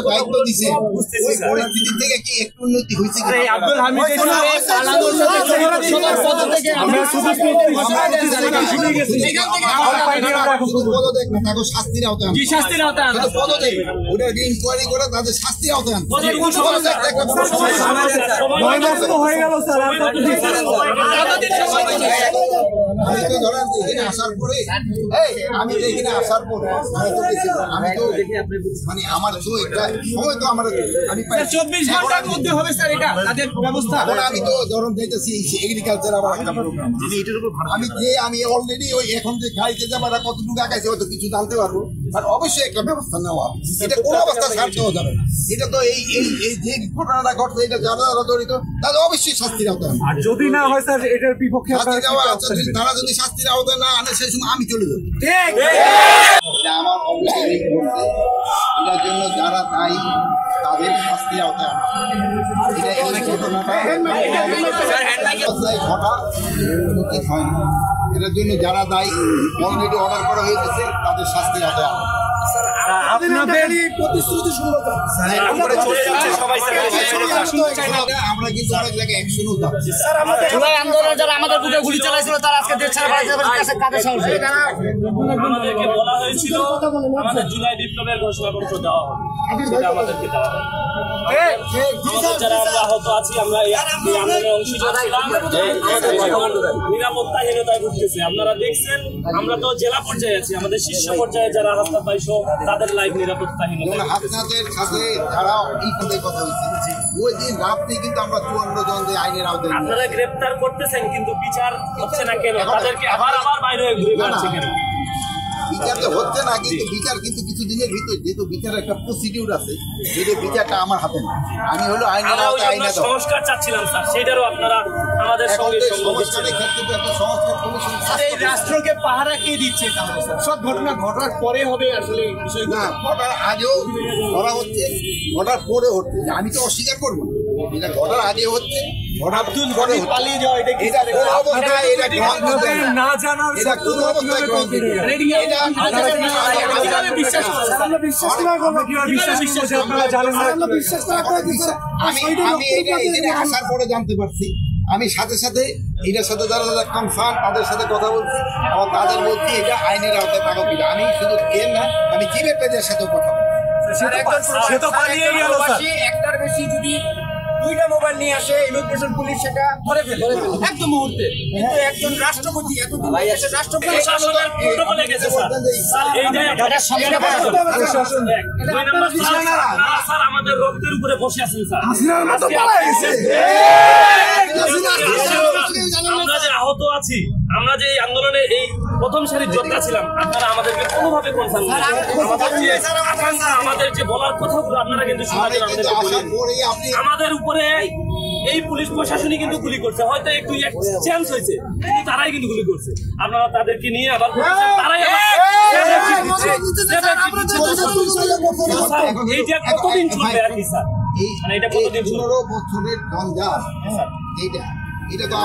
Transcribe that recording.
দায়িত্ব দিছে ওই পরিস্থিতি থেকে কি একটু উন্নতি হয়েছে আব্দুল হামিদ শাস্তির আওতায় ইনকোয়ারি করে তাদের শাস্তির আওতায় আমি তো ধরেন এখানে আসার পরে আমি তো এখানে আসার পরে আমি তো মানে আমার তো একটা সময় তো আমার আমি 24 ঘন্টার মধ্যে হবে স্যার এটা তাদের ব্যবস্থা। আমি তো ধরুন যাইতেছি এগ্রিকালচার আমার একটা প্রোগ্রাম আমি অলরেডি ওই এখন যে গাড়িতে যাবার কতটুকু আগাইছে হয়তো কিছু জানতে পারবো আর অবশ্যই একটা ব্যবস্থা নেওয়া এটা কোনো অবস্থা ছাড় দেওয়া যাবে না। এটা তো এই যে ঘটনাটা ঘটছে এটা যারা যারা জড়িত তাদের অবশ্যই শাস্তির আওতায় আর যদি না হয় স্যার এটার বিপক্ষে তারা যদি শাস্তির আওতায় না আনে সেই সময় আমি চলে যাবো। আমার এটার জন্য যারা দায়ী তাদের শাস্তির আওতায় ঘটা উচিত হয়নি। এটার জন্য যারা দায়ী অলরেডি অর্ডার করা হয়ে গেছে তাদের শাস্তির আওতায় আমরা কিন্তু অনেক জায়গায় অ্যাকশনও যাচ্ছি। জুলাই আন্দোলনে যারা আমাদের বুকে গুলি চালাইছিল তারা আজকে দেশ ছাড়া কাদের সাহস? আমাদেরকে বলা হয়েছিল আমাদের জুলাই বিপ্লবের ঘোষণাপত্র দেওয়া হবে, সেটা আমাদেরকে দেওয়া হবে। যারা আমরা আহত আছি আমরা এই আন্দোলনে অংশীদার ছিলাম, নিরাপত্তাহীনতায় ভুগতেছে। আপনারা দেখছেন আমরা তো জেলা পর্যায়ে আছি, আমাদের শীর্ষ পর্যায়ে যারা হাসপাতাল পাইছো তাদের লাইফ নিরাপত্তাহীনতা। আপনাদের সাথে যারা এই কথা হয়েছে ওই দিন রাত্রে কিন্তু আমরা 54 জন যে আইনের আওতায় আপনারা গ্রেফতার করতেছেন কিন্তু বিচার হচ্ছে না কেন? তাদেরকে আবার বাইরে ঘুরে বেড়াচ্ছে কেন? বিচার তো হচ্ছে না, কিন্তু বিচার কিন্তু কিছু দিনের ভিতরে যেহেতু বিচারের একটা প্রসিডিউর আছে, যদি বিচারটা আমার হাতে না, আমি হলো আইনের আওতায় সংস্কার চাচ্ছিলাম স্যার, সেটারও আপনারা আমাদের সঙ্গে সংস্কারের ক্ষেত্রে একটা সংস্কার কমিশন এই রাষ্ট্রকে পাহারা কে দিচ্ছে? সব ঘটনা ঘটার পরে হবে আসলে বিষয় না, ঘটার আগেও ধরা হচ্ছে, ঘটার পরে হচ্ছে। আমি তো অস্বীকার করবো না, এটা ঘটার আগে হচ্ছে, আব্দুল গনি পালিয়ে যাওয়া এটা কি না জানা? এটা কোন অবস্থায় আমি আসার পরে জানতে পারছি। আমি সাথে সাথে এটার সাথে যারা যারা কনসার্ন তাদের সাথে কথা বলছি এবং তাদের বলছি এটা আইনের আওতায় পাবো কিনা। আমি শুধু এর না, আমি জিবে পেজের সাথেও কথা বলছি। একটার বেশি যদি 2টা মোবাইল নিয়ে আসে ইমিগ্রেশন পুলিশ সেটা ধরে ফেলে একদম মুহূর্তে, কিন্তু একজন রাষ্ট্রপতি রাষ্ট্রপতি আমাদের রক্তের উপরে বসে আছেন স্যার। আমরা যে আহত আছি, আমরা যে এই আন্দোলনে এই প্রথম সারির যোদ্ধা ছিলাম, আপনারা আমাদেরকে কোনোভাবে কনসার্ন আমাদের যে বলার কথাগুলো আপনারা কিন্তু আমাদের উপরে এই পুলিশ প্রশাসনই কিন্তু গুলি করছে। হয়তো একটু চেঞ্জ হয়েছে, কিন্তু তারাই কিন্তু গুলি করছে। আপনারা তাদেরকে নিয়ে আবার তারাই এইটা কতদিন চলবে আর কি স্যার? এটা 15 বছরের জঞ্জাল, এটা তো